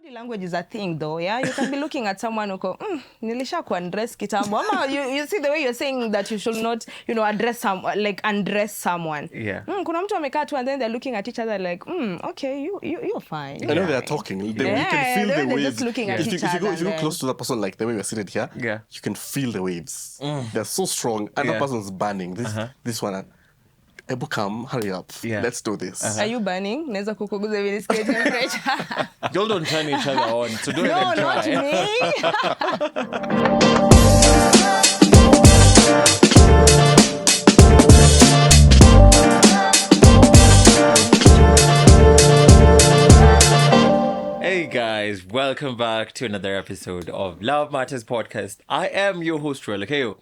Body language is a thing though, yeah? You can be looking at someone who go, nilisha kuandress kitambo. Ama you see the way you're saying that you should not, undress someone. Yeah. Kuna mtu amekaa tu and then they're looking at each other like, okay, you're fine. I know they're talking. You can feel the waves. Just looking at each other. If you go close to that person, like the way we're sitting here, you can feel the waves. They're so strong. And that person's burning. This one. Ebu, come, hurry up. Let's do this. Are you burning? Neza kukuguza hivi nisikie temperature. Y'all don't turn each other on, so don't No, even try. not me. Hey guys, welcome back to another episode of Love Matters Podcast. I am your host, Relearning,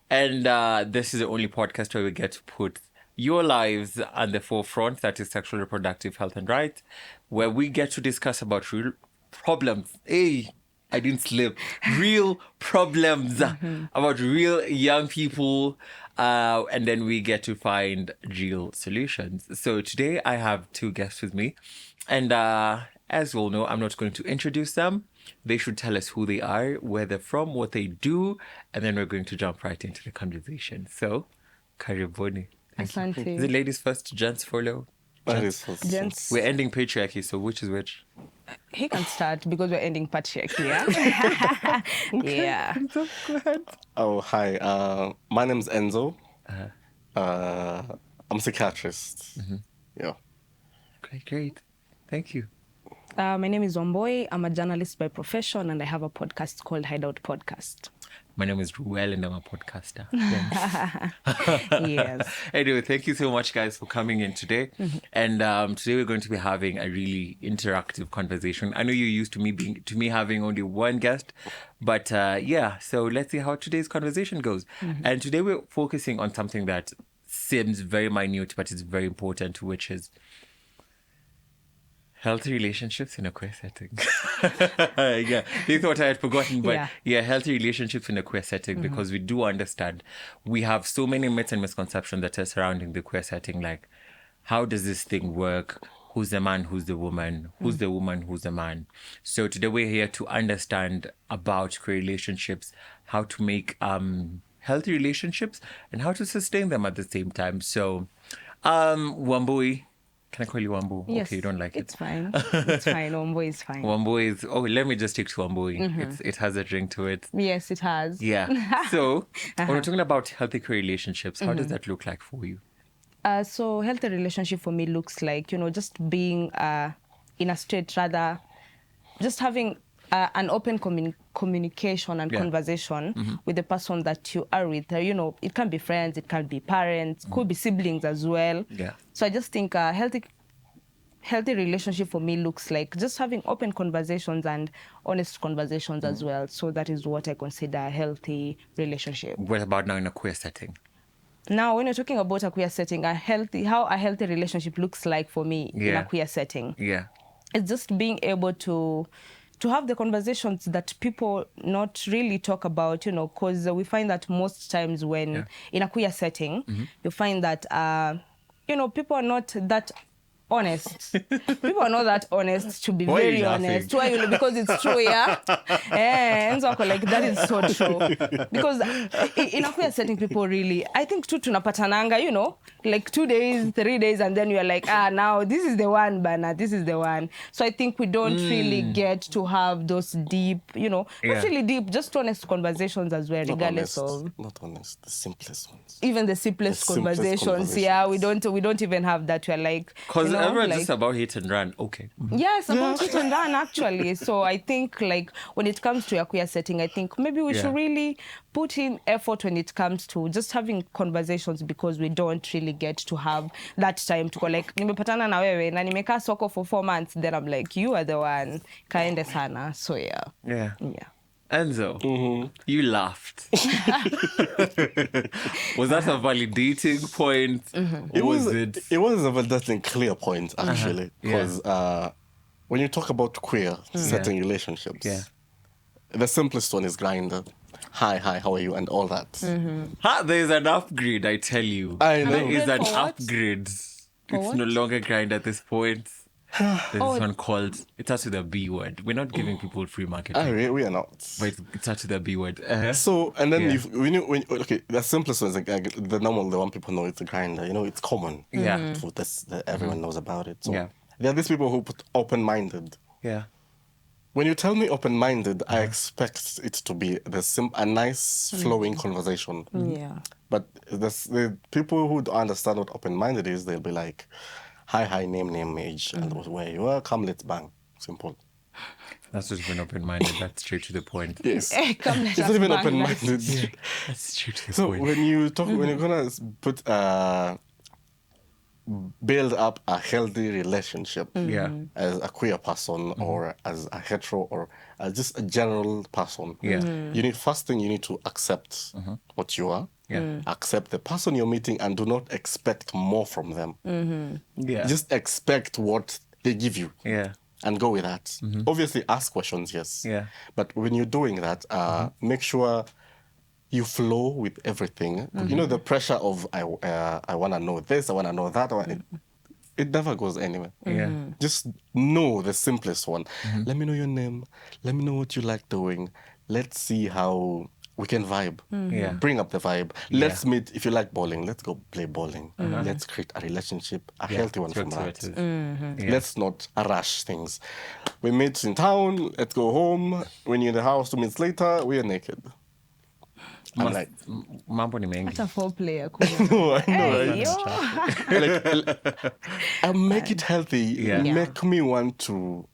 and this is the only podcast where we get to put your lives on the forefront, that is sexual reproductive health and rights, where we get to discuss about real problems. Hey, I didn't slip. Real problems about real young people, and then we get to find real solutions. So today I have two guests with me, and as you all know, I'm not going to introduce them. They should tell us who they are, where they're from, what they do, and then we're going to jump right into the conversation. So, karibuni. Asante. Is it ladies first, gents follow? Gents. We're ending patriarchy, so which is which? He can start because we're ending patriarchy, yeah? Yeah. I'm so glad. Oh, hi. My name's Enzo. I'm a psychiatrist. Yeah. Great. Thank you. My name is Wamboi. I'm a journalist by profession, and I have a podcast called Hideout Podcast. My name is Ruel, and I'm a podcaster. Yes. Anyway, thank you so much, guys, for coming in today. And today we're going to be having a really interactive conversation. I know you're used to me having only one guest, but so let's see how today's conversation goes. And today we're focusing on something that seems very minute, but it's very important, which is healthy relationships in a queer setting. They thought I had forgotten, but healthy relationships in a queer setting, because we do understand we have so many myths and misconceptions that are surrounding the queer setting. Like, how does this thing work? Who's the man? Who's the woman? Who's the woman? Who's the man? So today we're here to understand about queer relationships, how to make healthy relationships, and how to sustain them at the same time. So, Wambui. Can I call you Wambu? Yes. Okay, you don't like it. It's fine. It's fine. Wambu is fine. Wambu is... Oh, let me just stick to Wambu. It has a ring to it. Yes, it has. Yeah. So, when we're talking about healthy relationships, how does that look like for you? So healthy relationship for me looks like, just being in a state, rather, just having an open communication and conversation with the person that you are with. It can be friends, it can be parents, could be siblings as well. Yeah. So I just think a healthy relationship for me looks like just having open conversations and honest conversations as well. So that is what I consider a healthy relationship. What about now in a queer setting? Now, when you're talking about a queer setting, how a healthy relationship looks like for me in a queer setting. Yeah. It's just being able to have the conversations that people not really talk about, because we find that most times when in a queer setting, you find that, people are not that honest. People are not that honest, to be very honest. Why? Because it's true, yeah? And so like, that is so true. Because in a queer setting, people really, I think too, tunapatananga, like 2 days, 3 days, and then you're like, now this is the one, Bana, this is the one. So I think we don't really get to have those deep, not really deep, just honest conversations as well, regardless of... Not honest, the simplest ones. Even the simplest conversations, yeah, we don't even have that. We're like... Because everyone's just about hit and run, okay. Yes, about hit and run, actually. So I think, like, when it comes to a queer setting, I think maybe we should really put in effort when it comes to just having conversations, because we don't really get to have that time to go like, nimepatana na wewe na nimekaa soko for 4 months, then I'm like, you are the one, kaende sana. So yeah. Enzo, you laughed. Was that a validating point? It was a validating clear point, actually. Because when you talk about queer setting relationships, the simplest one is Grindr. Hi, how are you? And all that. There's an upgrade, I tell you. I know. There is an For what? upgrade. For It's what? no longer Grindr at this point. There's this one called, it starts with a B word. We're not giving people free marketing. We are not. But it starts with a B word. So, and then Yeah. okay, the simplest one is like, the normal, the one people know, it's a grinder. You know, it's common. Yeah. For this, everyone knows about it. So Yeah. there are these people who put open-minded. Yeah. When you tell me open-minded, I expect it to be a nice flowing conversation. Yeah. But the people who don't understand what open-minded is, they'll be like, hi, name, age, and where you are, come, let's bang. Simple. That's just been open-minded. That's straight to the point. Yes. Come, let It's us not even bang open-minded. That's straight to the So point. when you talk, when you're gonna put build up a healthy relationship Yeah. as a queer person or as a hetero or as just a general person, Yeah. you need first thing you need to accept what you are. Yeah. Accept the person you're meeting and do not expect more from them. Yeah. Just expect what they give you. Yeah. And go with that. Obviously, ask questions, yes. Yeah. But when you're doing that, make sure you flow with everything. You know, the pressure of I want to know this, I want to know that. It never goes anywhere. Yeah. Just know the simplest one. Let me know your name. Let me know what you like doing. Let's see how we can vibe. Yeah. Bring up the vibe. Let's meet. If you like bowling, let's go play bowling. Let's create a relationship, a healthy one from So that. it is. Yeah. Let's not rush things. We meet in town, let's go home. When you're in the house 2 minutes later, we are naked. I'm like, Mambo ni mengi. That's a four-player. no, I know, Hey, right? yo. I make it healthy. Yeah. Make me want to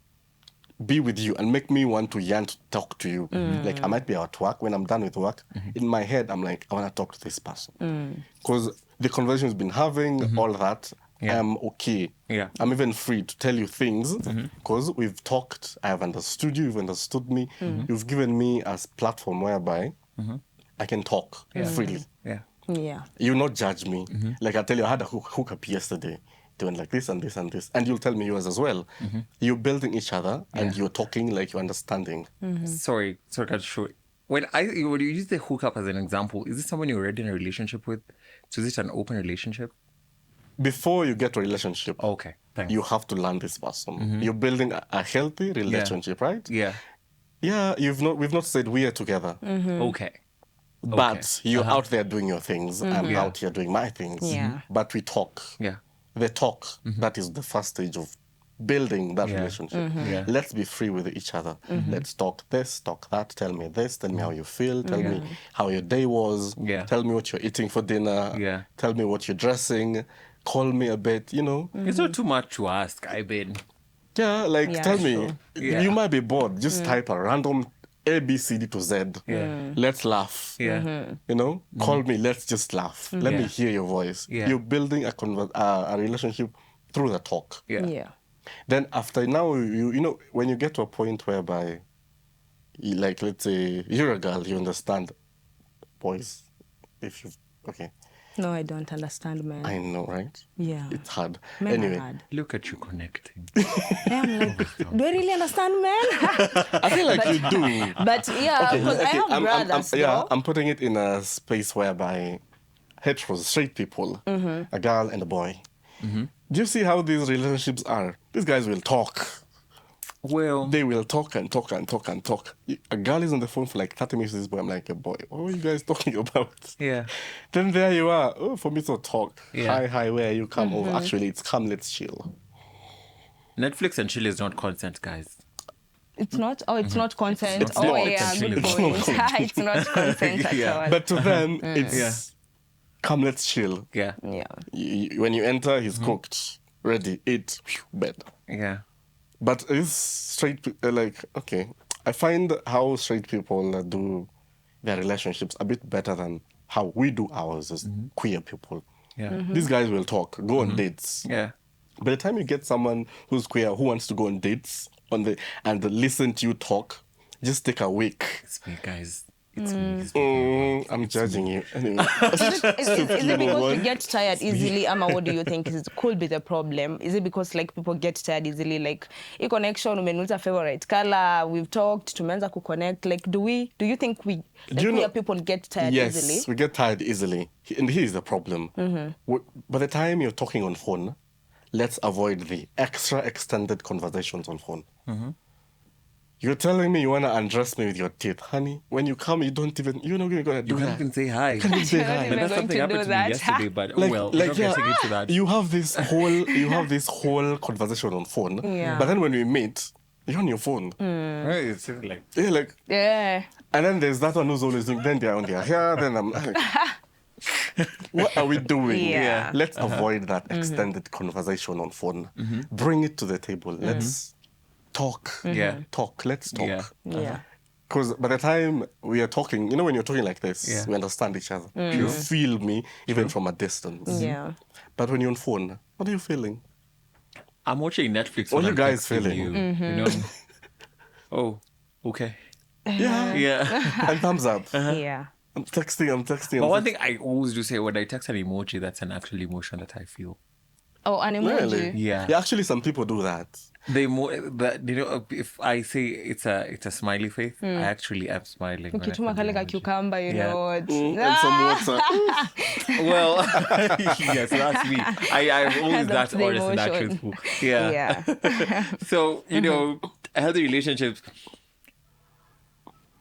be with you and make me want to yearn to talk to you. Like I might be at work. When I'm done with work, in my head, I'm like, I want to talk to this person. Because the conversation we've been having, all that, Yeah. I'm okay. Yeah. I'm even free to tell you things because we've talked. I have understood you. You've understood me. You've given me a platform whereby I can talk freely. Yeah. Yeah. You not judge me. Like I tell you, I had a hookup yesterday, doing like this and this and this, and you'll tell me yours as well. You're building each other, and you're talking like you're understanding. Sorry, that's short. When you use the hookup as an example, is this someone you're already in a relationship with? So is it an open relationship? Before you get to a relationship, Okay, thanks. you have to learn this person. You're building a healthy relationship, right? Yeah. Yeah, we've not said we are together, Okay. but you're out there doing your things. I'm out here doing my things. Yeah. But we talk. Yeah. The talk, that is the first stage of building that Yeah. relationship. Yeah. Let's be free with each other. Let's talk this, talk that. Tell me this. Tell me how you feel. Tell me how your day was. Yeah. Tell me what you're eating for dinner. Yeah. Tell me what you're dressing. Call me a bit, you know. It's not too much to ask, I mean. Yeah, like Yeah, tell me. sure. Yeah. You might be bored. Just type a random A, B, C, D to Z. Yeah. Let's laugh. Yeah. You know, call me. Let's just laugh. Let me Yeah. hear your voice. Yeah. You're building a relationship through the talk. Yeah. Yeah. Then after now, you know, when you get to a point whereby, like, let's say you're a girl, you understand boys. If you okay, No, I don't understand, man. I know, right? Yeah. It's hard. Men are Anyway, hard. Look at you connecting. Yeah, I'm like, do I really understand, man? I feel like you do. But yeah, because I have brothers, though. I'm putting it in a space whereby heteros, straight people, a girl and a boy. Do you see how these relationships are? These guys will talk. Well, They will talk and talk and talk and talk. A girl is on the phone for like 30 minutes with this boy. I'm like, boy, what are you guys talking about? yeah. Then there you are. Oh, for me to talk. Yeah. Hi, where you come over? Actually, it's come, let's chill. Netflix and chill is not consent, guys. It's not? Oh, it's not consent. It's oh, not. yeah, It's good actually point. It's not consent at Yeah. all. But to them, it's come, let's chill. Yeah. yeah. When you enter, he's cooked, ready, eat, bed. Yeah. But it's straight, like, okay. I find how straight people do their relationships a bit better than how we do ours as queer people. Yeah. These guys will talk, go on dates. Yeah. By the time you get someone who's queer who wants to go on dates and listen to you talk, just take a week. It's me, guys. It's me. I'm judging you. Anyway. Is it because one. we get tired easily? Ama, what do you think could be the problem? Is it because like people get tired easily? Like, a connection, umenuta favorite color, we've talked, tumeanza kuconnect. Like, do you think we, like, you know- queer people get tired Yes, easily? we get tired easily. And here's the problem. By the time you're talking on phone, let's avoid the extra extended conversations on phone. You're telling me you want to undress me with your teeth, honey. When you come, you're not even going to do You can't that. even say hi. You can't even say You're not hi. even That's going something to happened do to me that. yesterday, but Like, we're like not yeah, getting into that. you have this whole conversation on phone, Yeah. but then when we meet, you're on your phone. Right, it's just like, Yeah, like, Yeah. and then there's that one who's always doing. Then they're on their hair. Then I'm like, what are we doing? Yeah. Let's avoid that extended conversation on phone. Bring it to the table. Let's talk. Yeah. Talk. Let's talk. Yeah. Yeah. Because by the time we are talking, when you're talking like this, Yeah. we understand each other. You feel me even from a distance. Yeah. But when you're on phone, what are you feeling? I'm watching Netflix. What when you I'm guys texting feeling? You know? Oh, okay. Yeah. Yeah. And thumbs up. Yeah. I'm texting. But one thing I always do say when I text an emoji, that's an actual emotion that I feel. Oh, an emoji. Really? Yeah. Yeah, actually, some people do that. But if I say it's a smiley face, I actually am smiling. when I Ukituma send kale ka the emoji. cucumber, you Yeah. know what? And some water. Well, yes, that's me. I'm always That's that the honest and that emotion. truthful. Yeah. Yeah. So, healthy relationships,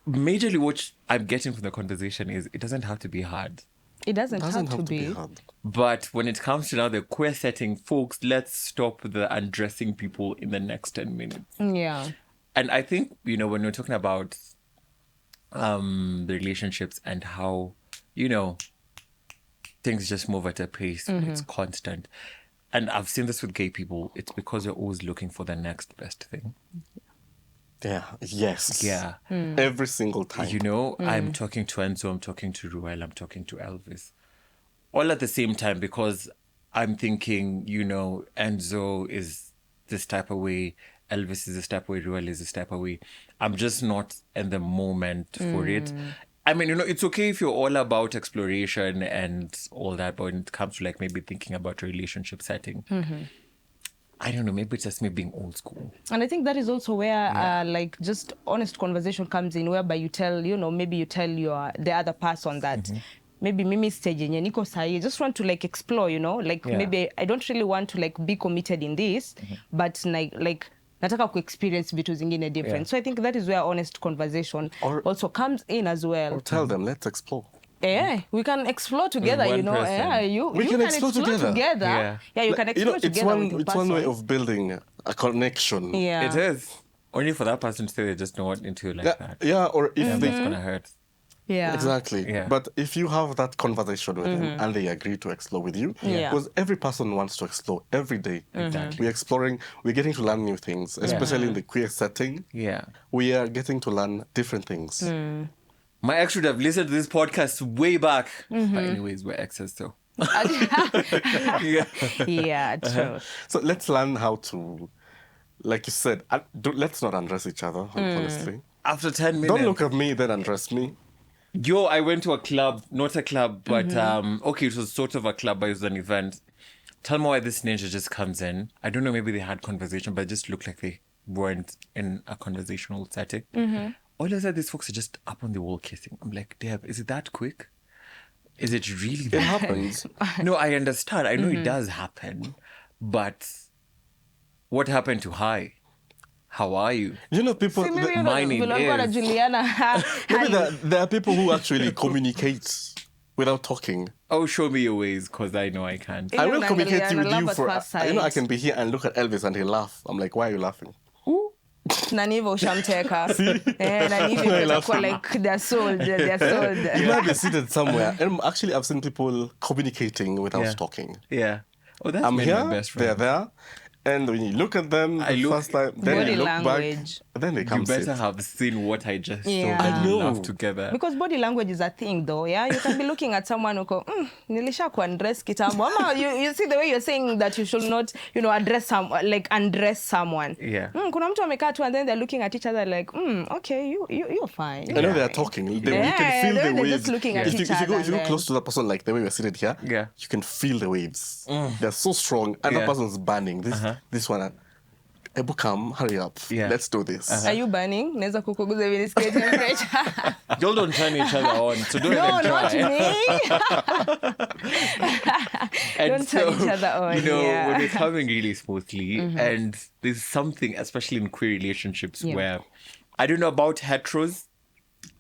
majorly what I'm getting from the conversation is it doesn't have to be hard. It doesn't Doesn't have to be. hard. But when it comes to now the queer setting, folks, let's stop the undressing people in the next 10 minutes. Yeah. And I think, when we're talking about the relationships and how, things just move at a pace, it's constant. And I've seen this with gay people. It's because they're always looking for the next best thing. Yeah. Yes. Yeah. Every single time. I'm talking to Enzo, I'm talking to Ruel, I'm talking to Elvis. All at the same time because I'm thinking, Enzo is this type of way, Elvis is this type of way, Ruel is this type of way. I'm just not in the moment for it. I mean, it's okay if you're all about exploration and all that, but when it comes to maybe thinking about a relationship setting, I don't know, maybe it's just me being old school. And I think that is also where just honest conversation comes in, whereby you tell, maybe you tell the other person that maybe mimi stage yenye niko sahi, just want to explore, maybe I don't really want to be committed in this, but nataka ku experience vitu zingine different. Yeah. So I think that is where honest conversation also comes in as well. Or tell them, let's explore. Yeah, we can explore together, one person. Yeah, We you can explore together. Yeah. Yeah, you can explore It's together with your it's one way person. of building a connection. Yeah. It is. Only for that person to say they just don't want into like that. Yeah, or if That's going to hurt. Yeah. Exactly. Yeah. But if you have that conversation with them and they agree to explore with you, Yeah. because every person wants to explore every day. Exactly. We're exploring, we're getting to learn new things, especially in the queer setting. Yeah. We are getting to learn different things. My ex should have listened to this podcast way back. But anyways, we're exes, so. Yeah. Yeah, true. So let's learn how to, like you said, let's not undress each other, honestly. After 10 minutes. Don't look at me, then undress me. Yo, I went to a club, not a club, but okay, it was sort of a club, but it was an event. Tell me why this ninja just comes in. I don't know, maybe they had conversation, but it just looked like they weren't in a conversational setting. All of a sudden, these folks are just up on the wall kissing. I'm like, Deb, is it that quick? Is it really that It happens. No, I understand. I know it does happen, but what happened to hi? How are you? You know, people. See, maybe My name is- Juliana. Maybe there are people who actually communicate without talking. Oh, show me your ways, because I know I can't. Yeah. I will communicate Juliana, with love you at for. first I sight. can be here and look at Elvis and he'll laugh. I'm like, why are you laughing? Nani hivyo ushamteka. Nani hivyo itakuwa like they're sold. You might be seated somewhere. And actually, I've seen people communicating without Yeah. talking. Yeah. Oh, that's I'm made here, my best they're friend. there. And when you look at them I the look- first time, then Body you look language. back, then they come You better sit. have seen what I just Yeah. saw. I when we know. laughed together. Because body language is a thing though, yeah? You can be looking at someone who go, nilisha kuandress kitambo. Ama you see the way you're saying that you should not, undress someone. Yeah. Kuna mtu amekaa tu and then they're looking at each other like, okay, you're fine. I know they're talking. You can Yeah, feel the they're waves. just looking at if each you go, other if you go and close to that person, like the way we're seated here, Yeah. you can feel the waves. They're so strong. And Yeah. that person's burning. This one. Ebu, come, hurry up. Yeah. Let's do this. Are you burning? Neza kukuguza hivi nisikie temperature. Y'all don't turn each other on, so don't No, even try. not me. And Don't turn each other on, You know, yeah. when it's coming really smoothly, and there's something, especially in queer relationships, where I don't know about heteros,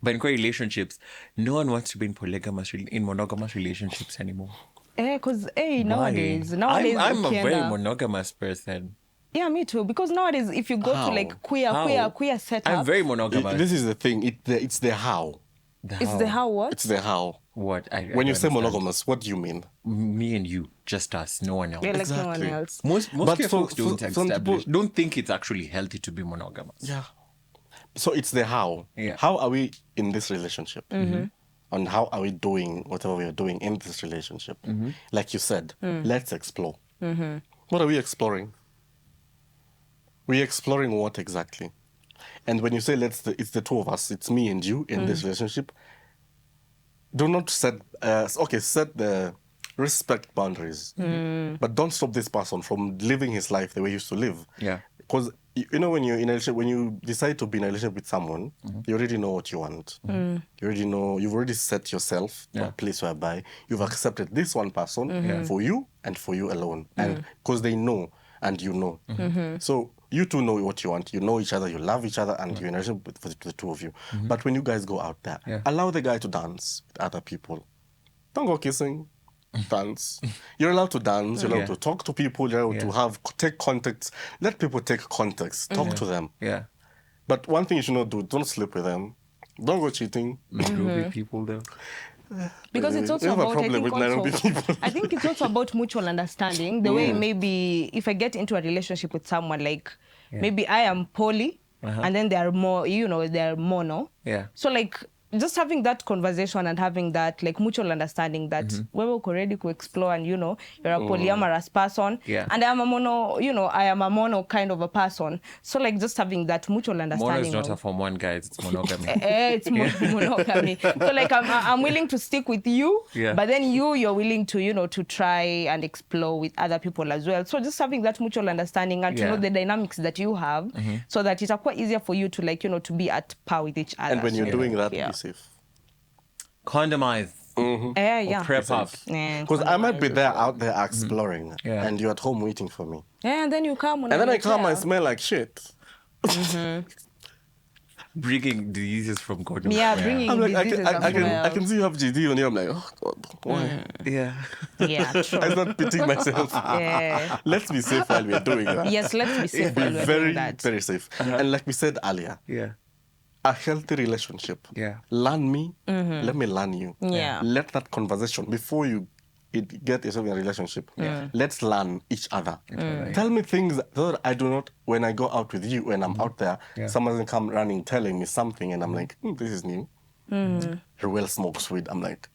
but in queer relationships, no one wants to be in monogamous relationships anymore. Because nowadays, I'm a ukienda- very monogamous person. Yeah, me too. Because nowadays, if you go How? to like queer setups, I'm very monogamous. This is the thing. It's the how. it's the how what? It's the how. What? I When don't you say understand. monogamous, what do you mean? Me and you, just us, no one else. Yeah, like no Exactly. one else. Most But queer for- folks don't for some establish, people- don't think it's actually healthy to be monogamous. Yeah. So it's the how. Yeah. How are we in this relationship? And how are we doing whatever we are doing in this relationship? Like you said, let's explore. What are we exploring? We're exploring what exactly? And when you say it's the two of us, it's me and you in this relationship, do not set the respect boundaries, but don't stop this person from living his life the way he used to live. Yeah. Because you know, when you're in a relationship, when you decide to be in a relationship with someone, you already know what you want. You already know, you've already set yourself to a place whereby you've accepted this one person for you and for you alone, and because they know and you know. So you two know what you want. You know each other. You love each other, and you're in a relationship with the two of you. But when you guys go out there, allow the guy to dance with other people. Don't go kissing. Dance. You're allowed to dance. You're allowed to talk to people. You're allowed to take contacts. Let people take context. Talk to them. Yeah. But one thing you should not do: don't sleep with them. Don't go cheating. Nairobi people though. Because it's also You have a about, I problem think, with Nairobi also, people. I think it's also about mutual understanding. The way maybe if I get into a relationship with someone, like maybe I am poly, and then they are more, they're mono. Yeah. So like just having that conversation and having that like mutual understanding that wewe uko ready to explore, and you're a polyamorous person, and I am a mono, I am a mono kind of a person. So like just having that mutual understanding. Mono is not a Form 1, guys. It's monogamy. It's monogamy. So like I'm willing to stick with you, but then you're willing to to try and explore with other people as well. So just having that mutual understanding and to know the dynamics that you have, so that it's quite easier for you to like to be at par with each other. And when you're doing that, yeah. be safe. Condomize. Yeah. Prep up. Because I might be out there exploring, and you're at home waiting for me. Yeah, and then you come And then I come, I smell like shit. Bringing diseases from God knows Yeah, where. bringing I'm like, diseases as I well. can see you have GD on you. I'm like, oh God, why? Yeah. Yeah, true. I'm not pitying myself. Yeah. Let's be safe while we're doing that. Yes, let's be safe while Be we're very, doing that. very safe. And like we said earlier, Yeah. a healthy relationship. Yeah. Learn me, let me learn you. Yeah. Let that conversation, before you get yourself in a relationship, let's learn each other. Tell me things that I do not, when I go out with you, when I'm out there, someone doesn't come running telling me something, and I'm like, this is new. Ruel smokes weed. I'm like,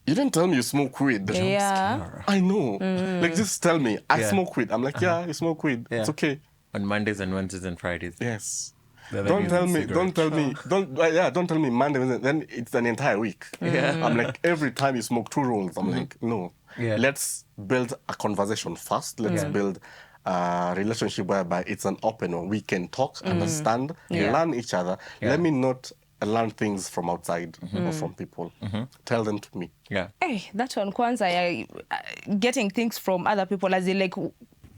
you didn't tell me you smoke weed. Yeah. I know. Like, just tell me, I smoke weed. I'm like, yeah, you smoke weed. Yeah. It's okay. On Mondays and Wednesdays and Fridays. Yes. The other Don't days tell it's me, cigarette. don't tell me Monday, Wednesday, then it's an entire week. I'm like, every time you smoke 2 rolls, I'm like, no. Yeah. Let's build a conversation first. Let's build a relationship whereby it's an open one. We can talk, understand, learn each other. Let me not learn things from outside or from people. Tell them to me. Yeah. Hey, that one kwanza, getting things from other people, as in like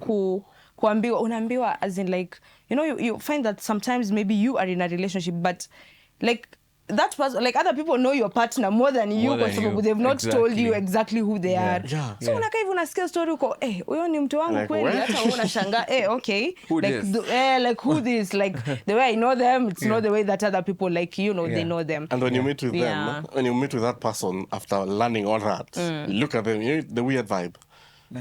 kuambiwa, unaambiwa, as in like, you find that sometimes maybe you are in a relationship, but like that person, like other people know your partner more than you, More than kwa sababu you. they've not told you Exactly. exactly who they are. Yeah. So unakaa hivi unasikia story uko, huyo ni mtu wangu Like, kweli, what? hata wewe unashangaa, okay. Who like, this? like who this? Like the way I know them, it's not the way that other people like, they know them. And when you meet with Yeah. them, when you meet with that person after learning all that, you look at them, the weird vibe.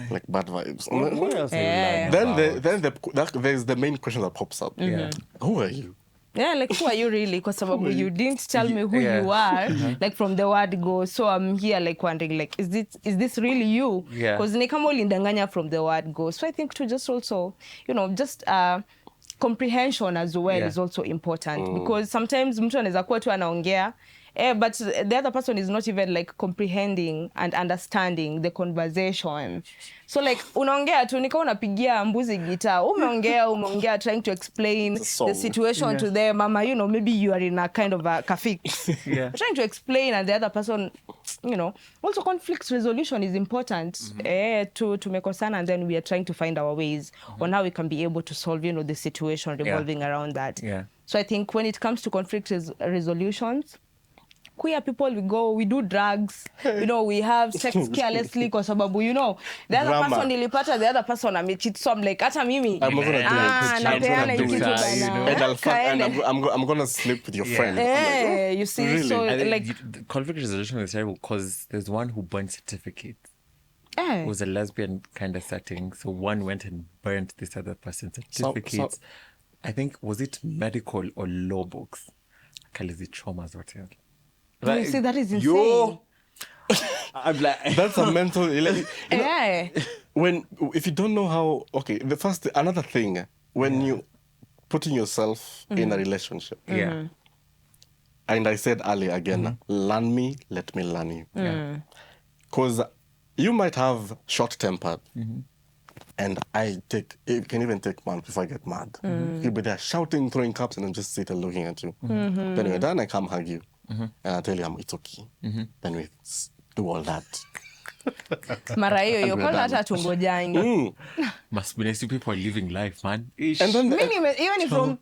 Like bad vibes. What else have you Yeah. learned Then about? there's the main question that pops up. Yeah. Who are you? Yeah, like who are you really? Kwa sababu you didn't tell me who you are, like from the word go. So I'm here like wondering, like, is this really you? Yeah. Because ni kama ulindanganya from the word go. So I think to just also, just comprehension as well is also important because sometimes mtu anaweza kuwa tu anaongea but the other person is not even like comprehending and understanding the conversation. So like unaongea tu nika unapigia mbuzi gitaa, umeongea trying to explain the situation to them, mama, you know, maybe you are in a kind of a cafe trying to explain, and the other person, you know, also conflict resolution is important to tumekosana, and then we are trying to find our ways on how we can be able to solve, you know, the situation revolving around that. So I think when it comes to conflict resolutions, queer people, we do drugs, you know, we have sex carelessly kwa sababu, you know, the other person nilipata, the other person amecheat, so I'm like, hata mimi I'm not gonna do it. And I'm gonna sleep with your friend. You see, really? So like conflict resolution is terrible because there's one who burned certificates. It was a lesbian kind of setting, so one went and burnt this other person's certificates. I think, was it medical or law books? Kalizi traumas or whatever. Like, you see, that is insane. I'm like, that's a mental. If you don't know how, another thing, when you putting yourself in a relationship, and I said earlier again, learn me, let me learn you, because you might have short-tempered, and it can even take months before I get mad. You'll be there shouting, throwing cups, and I'm just sitting looking at you. Then when you're done, I come hug you. And I tell you it's okay. Then we do all that. Mara hiyo kwanza hata tungojangi. Must be nice people are living life, man. And then even from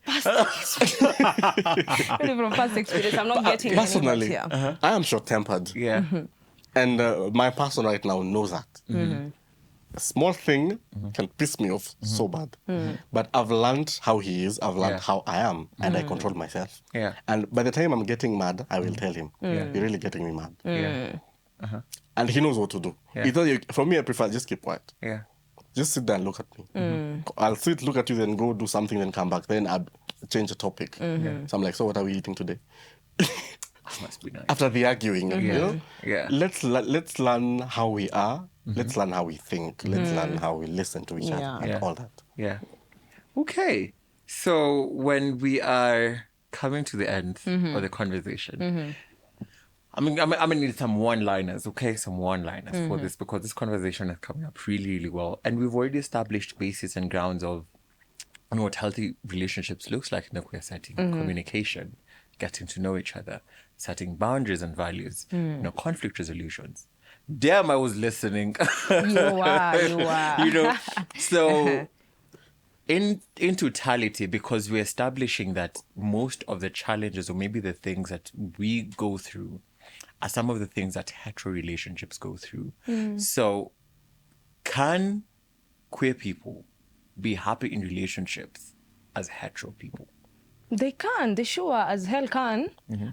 past experience, I'm not getting personally here. I am short-tempered. And my person right now knows that. A small thing can piss me off so bad. But I've learned how he is. I've learned how I am. And I control myself. And by the time I'm getting mad, I will tell him, you're really getting me mad. And he knows what to do. For me, I prefer just keep quiet. Just sit there and look at me. I'll sit, look at you, then go do something, then come back. Then I'll change the topic. So I'm like, so what are we eating today? Must be nice. After the arguing, you know? Let's learn how we are. Let's learn how we think. Let's learn how we listen to each other and all that. Okay. So when we are coming to the end of the conversation, I'm gonna need some one-liners, okay? Some one-liners for this, because this conversation is coming up really, really well. And we've already established basis and grounds of what healthy relationships looks like in a queer setting. Communication, getting to know each other, setting boundaries and values, conflict resolutions. Damn, I was listening. You are. You know, so in totality, because we're establishing that most of the challenges, or maybe the things that we go through, are some of the things that hetero relationships go through. So can queer people be happy in relationships as hetero people? They can. They sure as hell can.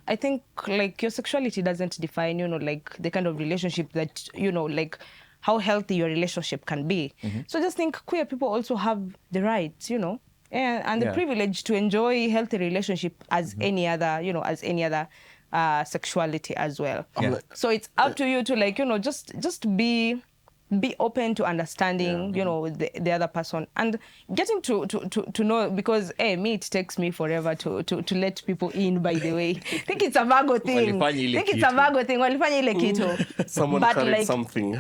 I think like your sexuality doesn't define, you know, like the kind of relationship that, you know, like how healthy your relationship can be. So just think queer people also have the rights, you know, and the privilege to enjoy healthy relationship as any other, you know, as any other sexuality as well. So it's up to you to, like, you know, just be open to understanding, you know, the other person, and getting to know, because me, it takes me forever to let people in, by the way. I think it's a Virgo thing. Walifanya ile kitu. Someone but carried like, something.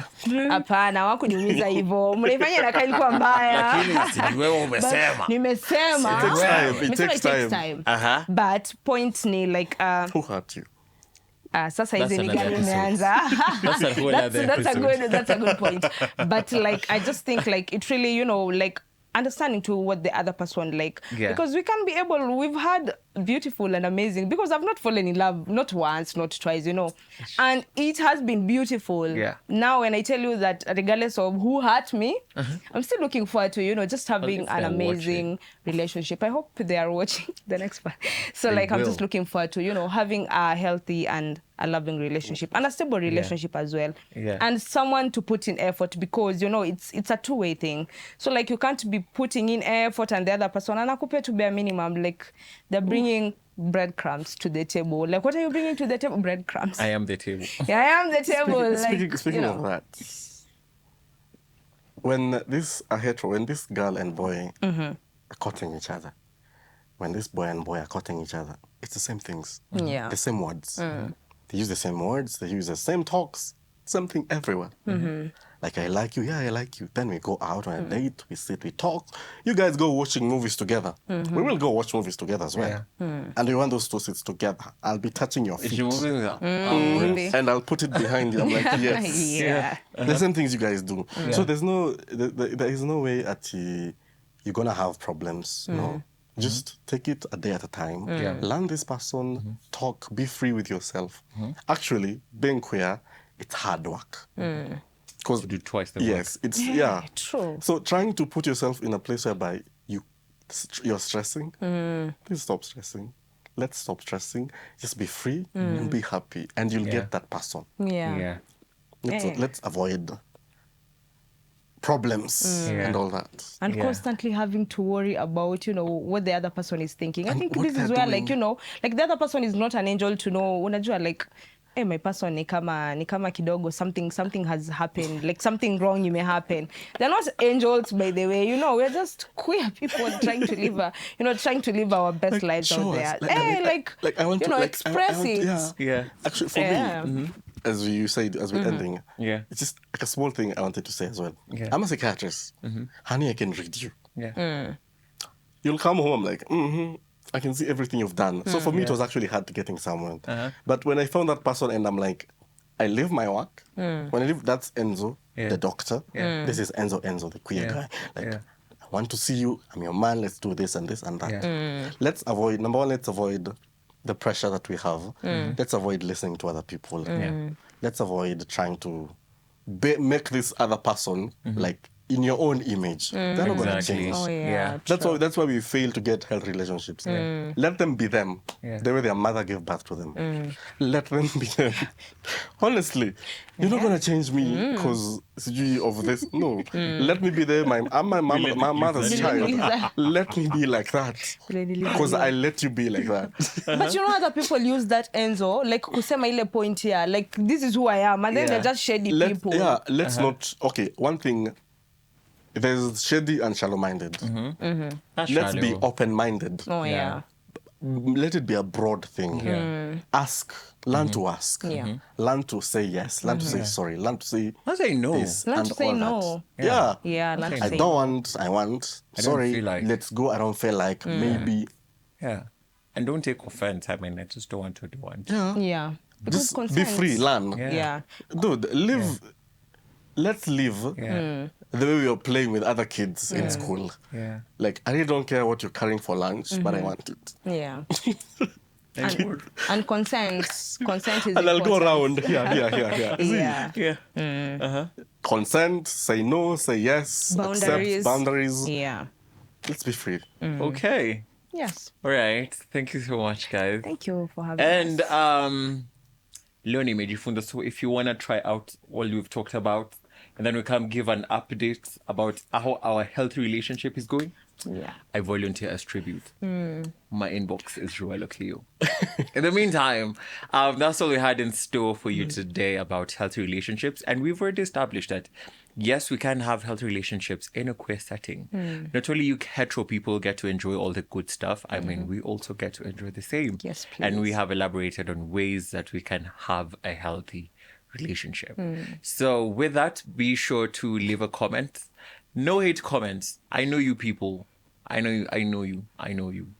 Hapana, wakuniumiza hivyo. Mlifanya inakaa ilikuwa mbaya. Lakini wewe umesema. Nimesema. It takes time. But point ni like Who hurt you? Sasa hizi ni gani umeanza. That's a good point. But like, I just think like it really, you know, like understanding to what the other person like. Because we've had beautiful and amazing, because I've not fallen in love, not once, not twice, you know. And it has been beautiful. Now, when I tell you that regardless of who hurt me, I'm still looking forward to, you know, just having an amazing relationship. I hope they are watching the next part. So like, I'm just looking forward to, you know, having a healthy and a loving relationship and a stable relationship as well. And someone to put in effort, because, you know, it's a two-way thing. So like, you can't be putting in effort and the other person anakupe to bare minimum, like they're bringing breadcrumbs to the table. Like, what are you bringing to the table? Breadcrumbs. I am the table. I am the table. Speaking of that, when this girl and boy are courting each other, when this boy and boy are cutting each other, it's the same things. Yeah. The same words. They use the same words. They use the same talks. Same thing everywhere. Like, I like you. Yeah, I like you. Then we go out on a date. We sit, we talk. You guys go watching movies together. We will go watch movies together as well. And we want those two seats together. I'll be touching your feet. And I'll put it behind you. I'm like, yes. Yeah. The same things you guys do. So there is no way that you're going to have problems. No. Just take it a day at a time. Learn this person, talk, be free with yourself. Actually, being queer, it's hard work. Because you do twice the work. Yes, it's True. So trying to put yourself in a place whereby you're stressing, please stop stressing. Let's stop stressing. Just be free and be happy, and you'll get that person. Yeah. Let's avoid problems and all that. And constantly having to worry about, what the other person is thinking. I think this is where, like the other person is not an angel to know. Unajua, like, hey, my person ni kama kidogo, something has happened, like something wrong may happen. They're not angels, by the way. We're just queer people trying to live our best lives out there. I want to express it. Yeah. Actually, for me, as you said, as we're ending, it's just like a small thing I wanted to say as well. I'm a psychiatrist. Honey, I can read you. You'll come home like, I can see everything you've done. So for me, it was actually hard to getting someone. But when I found that person and I'm like, I live my work. When I live, that's Enzo, the doctor. This is Enzo, the queer guy. Like, I want to see you. I'm your man. Let's do this and this and that. Let's avoid the pressure that we have. Let's avoid listening to other people. Let's avoid trying to make this other person like in your own image. They're not going to change. Oh, yeah. That's why we fail to get healthy relationships. Let them be them. The way their mother gave birth to them. Let them be them. Honestly, you're not going to change me because of this. No. Let me be there. I'm my mother's child. Let me be like that. Because I let you be like that. But other people use that, Enzo, like kusema ile point here, like this is who I am, and then they're just shady people. Yeah, let's not. Okay, one thing. There's shady and shallow-minded. Let's be open-minded. Oh, yeah. Let it be a broad thing. Ask. Learn to ask. Learn to say yes. Learn to say sorry. Learn to say no. This Learn and to say all no. That. Yeah, learn to say I don't want. I want. Sorry. Feel like. Let's go. I don't feel like. Maybe. Yeah. And don't take offense. I mean, I just don't want to do one. Yeah. Just be free. Learn. Yeah. Dude, live. Let's live the way we were playing with other kids in school. Yeah. Like, I really don't care what you're carrying for lunch, but I want it. Yeah. and consent is important. And I'll go around here. Yeah. Consent, say no, say yes, accept boundaries. Yeah. Let's be free. Okay. Yes. All right. Thank you so much, guys. Thank you for having us. And Leonie Mejifundo, so if you want to try out all we've talked about, and then we can give an update about how our healthy relationship is going, I volunteer as tribute. My inbox is Ruelo Cleo. In the meantime, that's all we had in store for you today about healthy relationships. And we've already established that, yes, we can have healthy relationships in a queer setting. Not only you hetero people get to enjoy all the good stuff, I mean, we also get to enjoy the same. Yes, please. And we have elaborated on ways that we can have a healthy relationship. So with that, be sure to leave a comment. No hate comments. I know you people. I know you.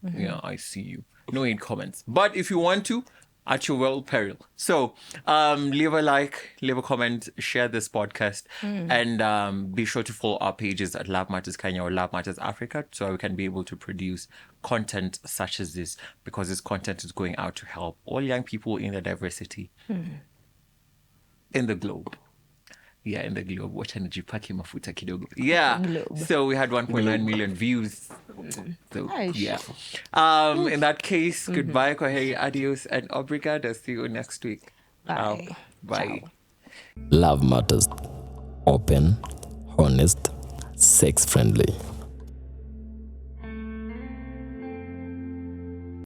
Yeah, I see you. No hate comments. But if you want to, at your well peril. So leave a like, leave a comment, share this podcast, and be sure to follow our pages at Love Matters Kenya or Love Matters Africa, so we can be able to produce content such as this, because this content is going out to help all young people in the diversity in the globe. Yeah, in the globe. Wacha nijipake mafuta kidogo. Yeah. So we had 1.9 million views. So yeah. In that case, goodbye, kwaheri, adios, and obrigado. See you next week. Bye. Bye. Ciao. Love Matters. Open, honest, sex friendly.